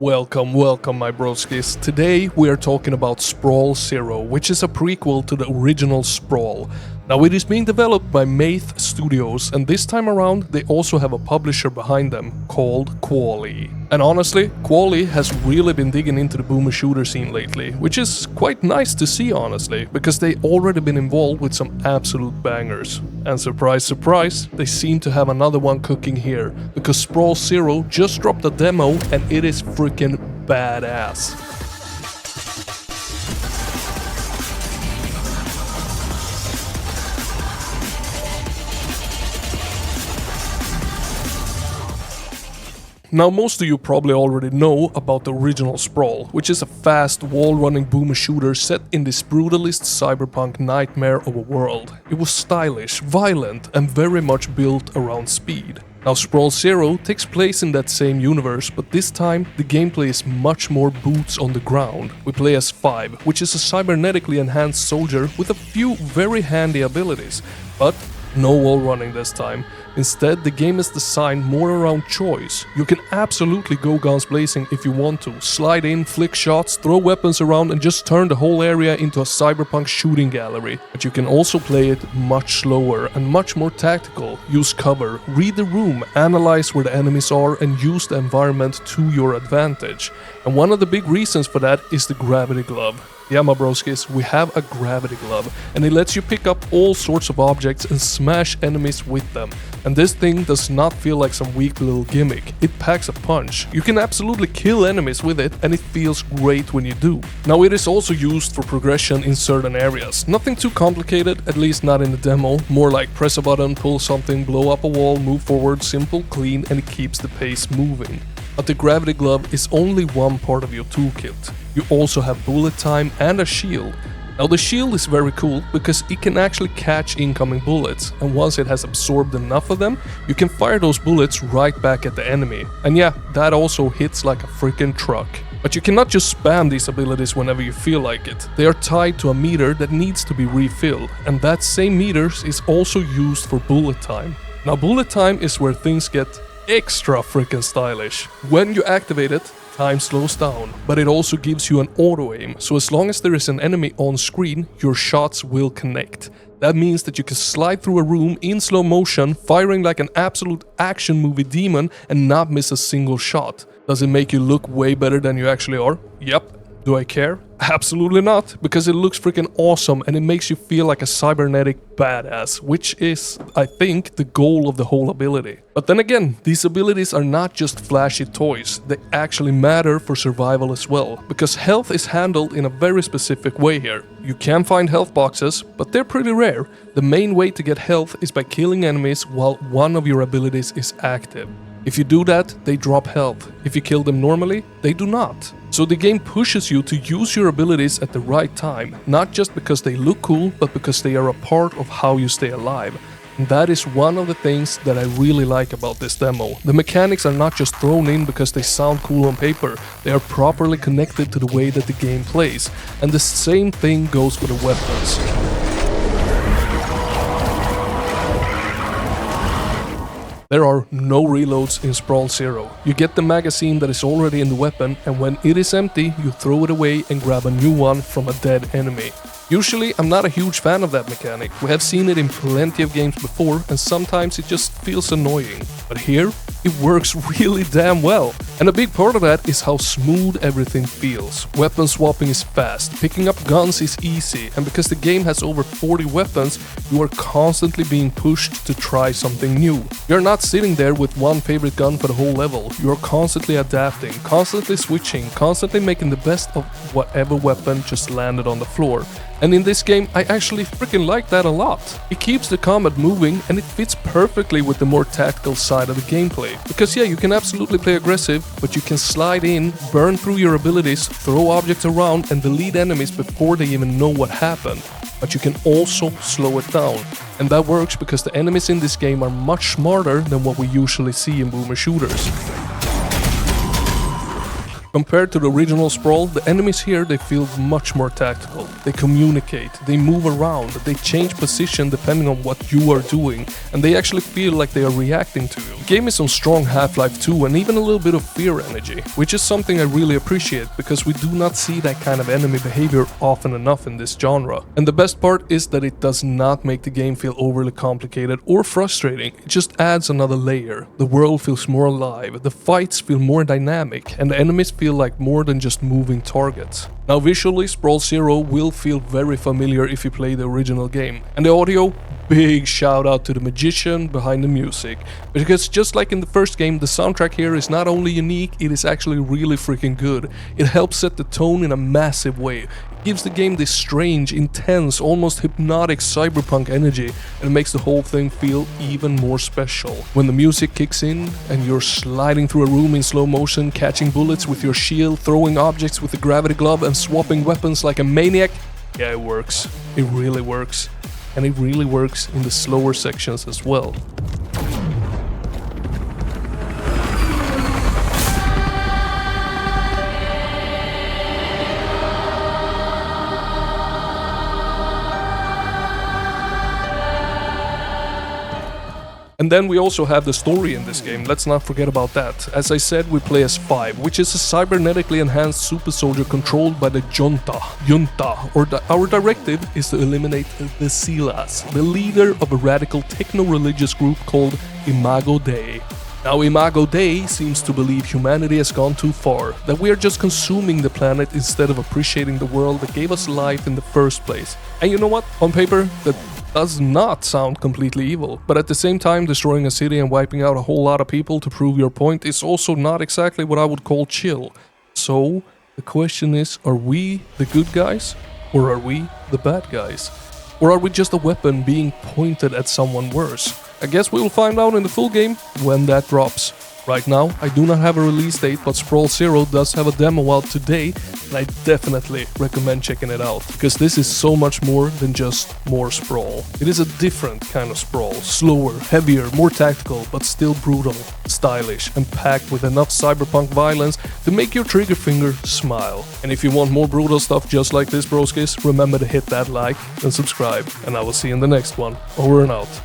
Welcome my broskis. Today we are talking about Sprawl Zero, which is a prequel to the original Sprawl. Now it is being developed by Math Studios, and this time around they also have a publisher behind them called Quali. And honestly, Quali has really been digging into the boomer shooter scene lately, which is quite nice to see honestly, because they already been involved with some absolute bangers. And surprise surprise, they seem to have another one cooking here, because Sprawl Zero just dropped a demo and it is freaking badass. Now most of you probably already know about the original Sprawl, which is a fast wall-running boomer shooter set in this brutalist cyberpunk nightmare of a world. It was stylish, violent and very much built around speed. Now Sprawl Zero takes place in that same universe, but this time the gameplay is much more boots on the ground. We play as Five, which is a cybernetically enhanced soldier with a few very handy abilities, but no wall running this time. Instead, the game is designed more around choice. You can absolutely go guns blazing if you want to, slide in, flick shots, throw weapons around and just turn the whole area into a cyberpunk shooting gallery. But you can also play it much slower and much more tactical. Use cover, read the room, analyze where the enemies are and use the environment to your advantage. And one of the big reasons for that is the gravity glove. Yeah, my broskis, we have a gravity glove, and it lets you pick up all sorts of objects and smash enemies with them. And this thing does not feel like some weak little gimmick, it packs a punch. You can absolutely kill enemies with it, and it feels great when you do. Now it is also used for progression in certain areas. Nothing too complicated, at least not in the demo, more like press a button, pull something, blow up a wall, move forward, simple, clean, and it keeps the pace moving. But the gravity glove is only one part of your toolkit. You also have bullet time and a shield. Now the shield is very cool because it can actually catch incoming bullets, and once it has absorbed enough of them, you can fire those bullets right back at the enemy. And yeah, that also hits like a freaking truck. But you cannot just spam these abilities whenever you feel like it. They are tied to a meter that needs to be refilled, and that same meter is also used for bullet time. Now bullet time is where things get extra freaking stylish. When you activate it, time slows down, but it also gives you an auto aim, so as long as there is an enemy on screen, your shots will connect. That means that you can slide through a room in slow motion, firing like an absolute action movie demon and not miss a single shot. Does it make you look way better than you actually are? Yep. Do I care? Absolutely not, because it looks freaking awesome and it makes you feel like a cybernetic badass, which is, I think, the goal of the whole ability. But then again, these abilities are not just flashy toys, they actually matter for survival as well, because health is handled in a very specific way here. You can find health boxes, but they're pretty rare. The main way to get health is by killing enemies while one of your abilities is active. If you do that, they drop health. If you kill them normally, they do not. So the game pushes you to use your abilities at the right time, not just because they look cool, but because they are a part of how you stay alive. And that is one of the things that I really like about this demo. The mechanics are not just thrown in because they sound cool on paper, they are properly connected to the way that the game plays. And the same thing goes for the weapons. There are no reloads in Sprawl Zero. You get the magazine that is already in the weapon, and when it is empty, you throw it away and grab a new one from a dead enemy. Usually, I'm not a huge fan of that mechanic. We have seen it in plenty of games before, and sometimes it just feels annoying. But here, it works really damn well. And a big part of that is how smooth everything feels. Weapon swapping is fast, picking up guns is easy, and because the game has over 40 weapons, you are constantly being pushed to try something new. You're not sitting there with one favorite gun for the whole level. You're constantly adapting, constantly switching, constantly making the best of whatever weapon just landed on the floor. And in this game, I actually freaking like that a lot. It keeps the combat moving and it fits perfectly with the more tactical side of the gameplay. Because yeah, you can absolutely play aggressive, but you can slide in, burn through your abilities, throw objects around and delete enemies before they even know what happened. But you can also slow it down. And that works because the enemies in this game are much smarter than what we usually see in boomer shooters. Compared to the original Sprawl, the enemies here, they feel much more tactical. They communicate, they move around, they change position depending on what you are doing, and they actually feel like they are reacting to you. It gave me some strong Half-Life 2 and even a little bit of fear energy, which is something I really appreciate because we do not see that kind of enemy behavior often enough in this genre. And the best part is that it does not make the game feel overly complicated or frustrating, it just adds another layer. The world feels more alive, the fights feel more dynamic, and the enemies feel like more than just moving targets. Now visually, Sprawl Zero will feel very familiar if you play the original game. And the audio? Big shout out to the magician behind the music. Because just like in the first game, the soundtrack here is not only unique, it is actually really freaking good. It helps set the tone in a massive way. It gives the game this strange, intense, almost hypnotic cyberpunk energy and makes the whole thing feel even more special. When the music kicks in and you're sliding through a room in slow motion, catching bullets with your shield, throwing objects with the gravity glove and swapping weapons like a maniac, yeah, it works. It really works. And it really works in the slower sections as well. And then we also have the story in this game, let's not forget about that. As I said, we play as 5, which is a cybernetically enhanced super soldier controlled by the Junta. Our directive is to eliminate the Silas, the leader of a radical techno-religious group called Imago Dei. Now Imago Dei seems to believe humanity has gone too far, that we are just consuming the planet instead of appreciating the world that gave us life in the first place. And you know what? On paper, that does not sound completely evil, but at the same time destroying a city and wiping out a whole lot of people to prove your point is also not exactly what I would call chill. So, the question is, are we the good guys? Or are we the bad guys? Or are we just a weapon being pointed at someone worse? I guess we will find out in the full game when that drops. Right now, I do not have a release date, but Sprawl Zero does have a demo out today, and I definitely recommend checking it out, because this is so much more than just more Sprawl. It is a different kind of Sprawl, slower, heavier, more tactical, but still brutal, stylish, and packed with enough cyberpunk violence to make your trigger finger smile. And if you want more brutal stuff just like this, broskis, remember to hit that like and subscribe, and I will see you in the next one. Over and out.